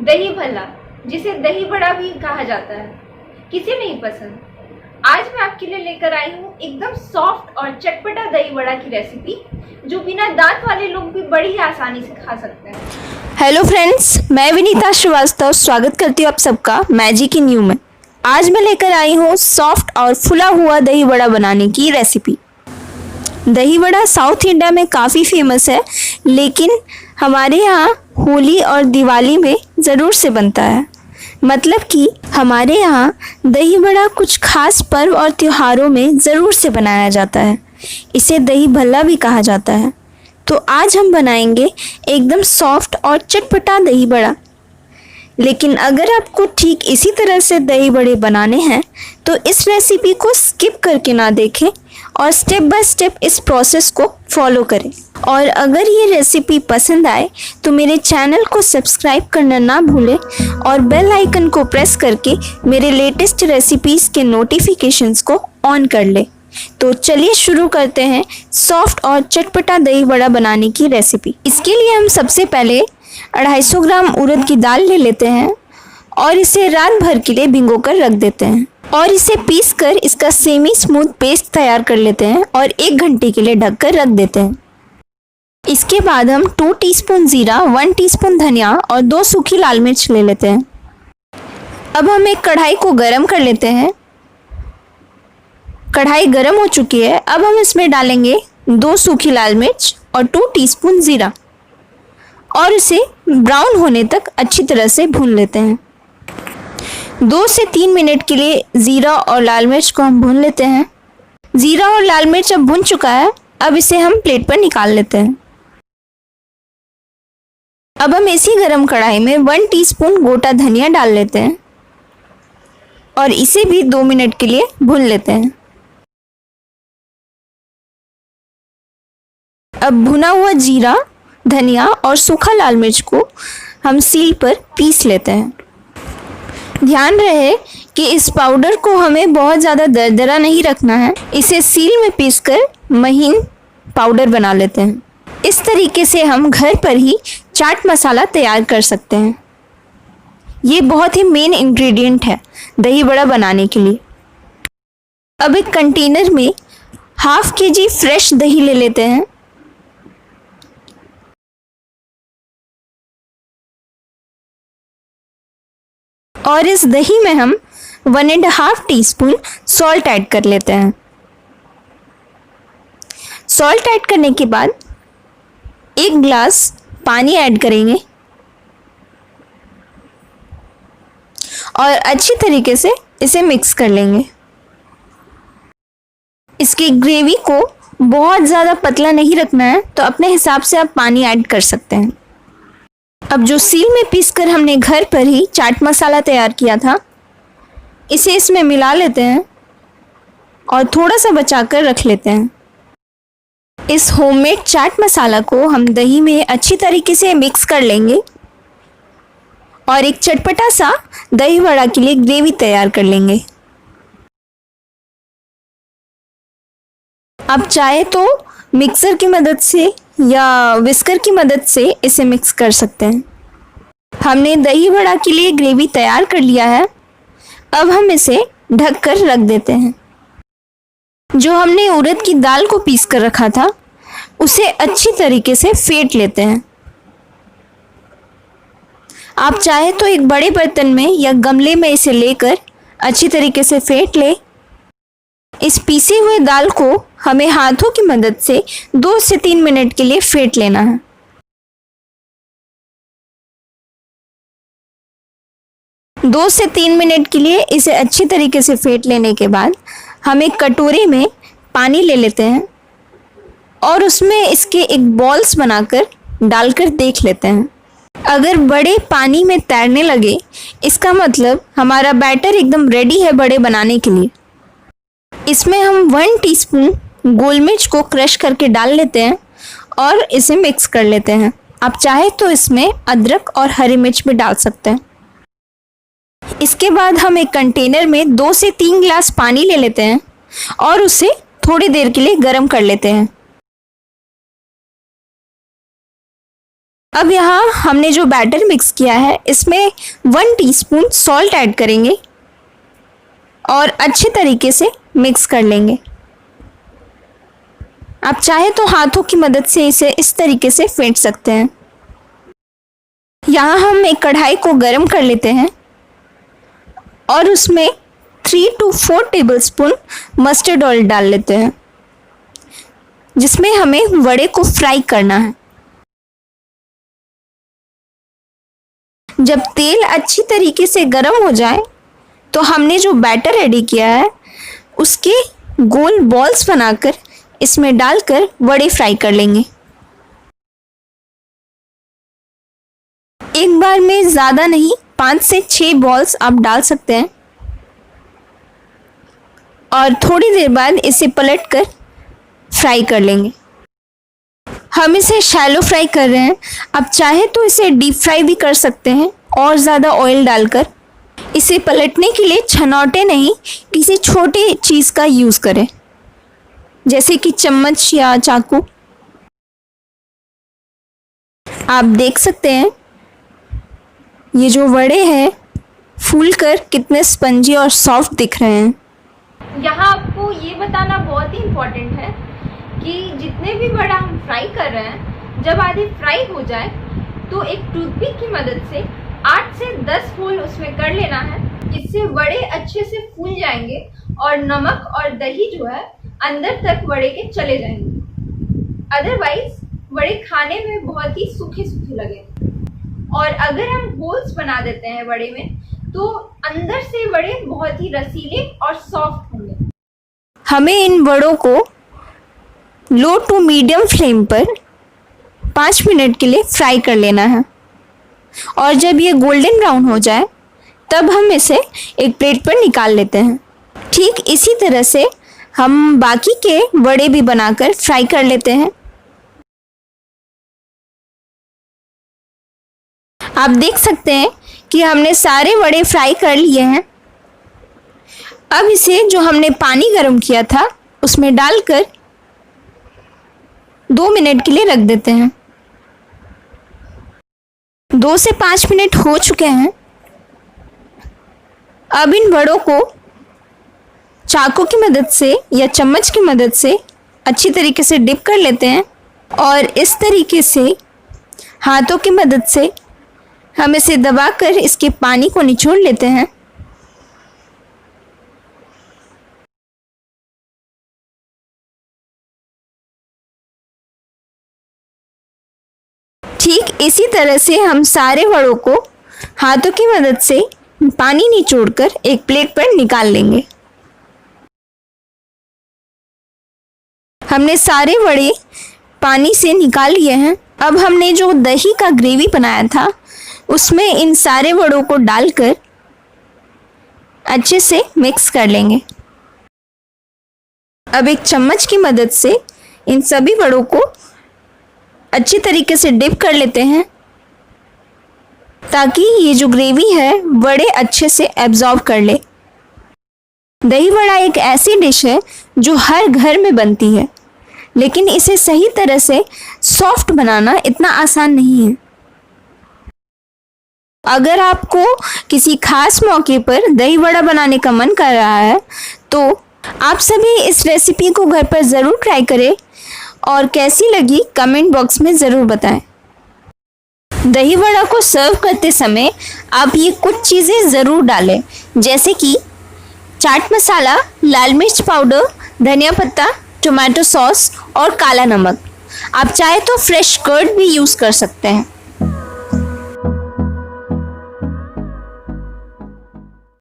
दही भल्ला, जिसे दही बड़ा भी कहा जाता है, किसे नहीं पसंद। आज मैं आपके लिए लेकर आई हूँ एकदम सॉफ्ट और चटपटा दही बड़ा की रेसिपी, जो बिना दांत वाले लोग भी बड़ी ही आसानी से खा सकते हैं। हेलो फ्रेंड्स, मैं विनीता श्रीवास्तव स्वागत करती हूँ आप सबका मैजिक इन यू में। आज मैं लेकर आई हूँ सॉफ्ट और फुला हुआ दही बड़ा बनाने की रेसिपी। दही बड़ा साउथ इंडिया में काफ़ी फेमस है, लेकिन हमारे यहाँ होली और दिवाली में ज़रूर से बनता है। मतलब कि हमारे यहाँ दही बड़ा कुछ खास पर्व और त्योहारों में ज़रूर से बनाया जाता है। इसे दही भल्ला भी कहा जाता है। तो आज हम बनाएंगे एकदम सॉफ्ट और चटपटा दही बड़ा। लेकिन अगर आपको ठीक इसी तरह से दही बड़े बनाने हैं तो इस रेसिपी को स्किप करके ना देखें और स्टेप बाय स्टेप इस प्रोसेस को फॉलो करें। और अगर ये रेसिपी पसंद आए तो मेरे चैनल को सब्सक्राइब करना ना भूलें और बेल आइकन को प्रेस करके मेरे लेटेस्ट रेसिपीज़ के नोटिफिकेशंस को ऑन कर लें। तो चलिए शुरू करते हैं सॉफ्ट और चटपटा दही बड़ा बनाने की रेसिपी। इसके लिए हम सबसे पहले 250 ग्राम उड़द की दाल ले लेते हैं और इसे रात भर के लिए भिगो कर रख देते हैं और इसे पीस कर इसका सेमी स्मूथ पेस्ट तैयार कर लेते हैं और 1 घंटे के लिए ढककर रख देते हैं। इसके बाद हम 2 टीस्पून जीरा, 1 टीस्पून धनिया और 2 सूखी लाल मिर्च ले लेते हैं। अब हम एक कढ़ाई को गरम कर लेते हैं। कढ़ाई गरम हो चुकी है। अब हम इसमें डालेंगे 2 सूखी लाल मिर्च और 2 टीस्पून जीरा और इसे ब्राउन होने तक अच्छी तरह से भून लेते हैं। 2 से 3 मिनट के लिए ज़ीरा और लाल मिर्च को हम भून लेते हैं। ज़ीरा और लाल मिर्च अब भुन चुका है। अब इसे हम प्लेट पर निकाल लेते हैं। अब हम इसी गरम कढ़ाई में 1 टीस्पून गोटा धनिया डाल लेते हैं और इसे भी 2 मिनट के लिए भून लेते हैं। अब भुना हुआ जीरा, धनिया और सूखा लाल मिर्च को हम सील पर पीस लेते हैं। ध्यान रहे कि इस पाउडर को हमें बहुत ज़्यादा दरदरा नहीं रखना है। इसे सील में पीसकर महीन पाउडर बना लेते हैं। इस तरीके से हम घर पर ही चाट मसाला तैयार कर सकते हैं। ये बहुत ही मेन इंग्रेडिएंट है दही बड़ा बनाने के लिए। अब एक कंटेनर में ½ kg फ्रेश दही ले लेते हैं और इस दही में हम 1.5 टीस्पून सॉल्ट ऐड कर लेते हैं। सॉल्ट ऐड करने के बाद 1 गिलास पानी ऐड करेंगे और अच्छी तरीके से इसे मिक्स कर लेंगे। इसकी ग्रेवी को बहुत ज़्यादा पतला नहीं रखना है, तो अपने हिसाब से आप पानी ऐड कर सकते हैं। अब जो सील में पीसकर हमने घर पर ही चाट मसाला तैयार किया था, इसे इसमें मिला लेते हैं और थोड़ा सा बचाकर रख लेते हैं। इस होममेड चाट मसाला को हम दही में अच्छी तरीके से मिक्स कर लेंगे और एक चटपटा सा दही बड़ा के लिए ग्रेवी तैयार कर लेंगे। आप चाहे तो मिक्सर की मदद से या विस्कर की मदद से इसे मिक्स कर सकते हैं। हमने दही बड़ा के लिए ग्रेवी तैयार कर लिया है। अब हम इसे ढक कर रख देते हैं। जो हमने उड़द की दाल को पीस कर रखा था, उसे अच्छी तरीके से फेंट लेते हैं। आप चाहे तो एक बड़े बर्तन में या गमले में इसे लेकर अच्छी तरीके से फेंट लें। इस पीसे हुए दाल को हमें हाथों की मदद से 2 से 3 मिनट के लिए फेंट लेना है। 2 से 3 मिनट के लिए इसे अच्छी तरीके से फेंट लेने के बाद हम एक कटोरे में पानी ले लेते हैं और उसमें इसके एक बॉल्स बनाकर डालकर देख लेते हैं। अगर बड़े पानी में तैरने लगे, इसका मतलब हमारा बैटर एकदम रेडी है बड़े बनाने के लिए। इसमें हम 1 टीस्पून गोल मिर्च को क्रश करके डाल लेते हैं और इसे मिक्स कर लेते हैं। आप चाहे तो इसमें अदरक और हरी मिर्च भी डाल सकते हैं। इसके बाद हम एक कंटेनर में 2 से 3 गिलास पानी ले लेते हैं और उसे थोड़ी देर के लिए गर्म कर लेते हैं। अब यहाँ हमने जो बैटर मिक्स किया है इसमें 1 टीस्पून सॉल्ट ऐड करेंगे और अच्छे तरीके से मिक्स कर लेंगे। आप चाहे तो हाथों की मदद से इसे इस तरीके से फेंट सकते हैं। यहाँ हम एक कढ़ाई को गरम कर लेते हैं और उसमें 3 to 4 टेबलस्पून मस्टर्ड ऑयल डाल लेते हैं, जिसमें हमें वड़े को फ्राई करना है। जब तेल अच्छी तरीके से गरम हो जाए तो हमने जो बैटर रेडी किया है उसके गोल बॉल्स बनाकर इसमें डालकर वड़े फ्राई कर लेंगे। एक बार में ज़्यादा नहीं, 5 से 6 बॉल्स आप डाल सकते हैं और थोड़ी देर बाद इसे पलटकर फ्राई कर लेंगे। हम इसे शैलो फ्राई कर रहे हैं, आप चाहे तो इसे डीप फ्राई भी कर सकते हैं और ज़्यादा ऑयल डालकर। इसे पलटने के लिए छनौटे नहीं, किसी छोटे चीज़ का यूज़ करें, जैसे कि चम्मच या चाकू। आप देख सकते हैं ये जो वड़े हैं फूलकर कितने स्पंजी और सॉफ्ट दिख रहे हैं। यहाँ आपको ये बताना बहुत ही इम्पोर्टेंट है कि जितने भी वड़ा हम फ्राई कर रहे हैं, जब आधे फ्राई हो जाए तो एक टूथपिक की मदद से 8 से 10 होल उसमें कर लेना है। इससे वड़े अच्छे से फूल जाएंगे और नमक और दही जो है अंदर तक वड़े के चले जाएंगे। अदरवाइज वड़े खाने में बहुत ही सूखे सूखे लगेंगे। और अगर हम होल्स बना देते हैं वड़े में तो अंदर से वड़े बहुत ही रसीले और सॉफ्ट होंगे। हमें इन वड़ों को लो टू मीडियम फ्लेम पर 5 मिनट के लिए फ्राई कर लेना है और जब ये गोल्डन ब्राउन हो जाए तब हम इसे एक प्लेट पर निकाल लेते हैं। ठीक इसी तरह से हम बाकी के वड़े भी बनाकर फ्राई कर लेते हैं। आप देख सकते हैं कि हमने सारे वड़े फ्राई कर लिए हैं। अब इसे जो हमने पानी गर्म किया था उसमें डालकर 2 मिनट के लिए रख देते हैं। 2 से 5 मिनट हो चुके हैं। अब इन वड़ों को चाकू की मदद से या चम्मच की मदद से अच्छी तरीके से डिप कर लेते हैं और इस तरीके से हाथों की मदद से हम इसे दबाकर इसके पानी को निचोड़ लेते हैं। ठीक इसी तरह से हम सारे वड़ों को हाथों की मदद से पानी निचोड़कर एक प्लेट पर निकाल लेंगे। हमने सारे वड़े पानी से निकाल लिए हैं। अब हमने जो दही का ग्रेवी बनाया था उसमें इन सारे वड़ों को डालकर अच्छे से मिक्स कर लेंगे। अब एक चम्मच की मदद से इन सभी वड़ों को अच्छी तरीके से डिप कर लेते हैं ताकि ये जो ग्रेवी है वड़े अच्छे से एब्जॉर्ब कर ले। दही वड़ा एक ऐसी डिश है जो हर घर में बनती है, लेकिन इसे सही तरह से सॉफ्ट बनाना इतना आसान नहीं है। अगर आपको किसी खास मौके पर दही वड़ा बनाने का मन कर रहा है तो आप सभी इस रेसिपी को घर पर ज़रूर ट्राई करें और कैसी लगी कमेंट बॉक्स में ज़रूर बताएं। दही वड़ा को सर्व करते समय आप ये कुछ चीज़ें ज़रूर डालें, जैसे कि चाट मसाला, लाल मिर्च पाउडर, धनिया पत्ता, टोमेटो सॉस और काला नमक। आप चाहे तो फ्रेश कर्ड भी यूज़ कर सकते हैं।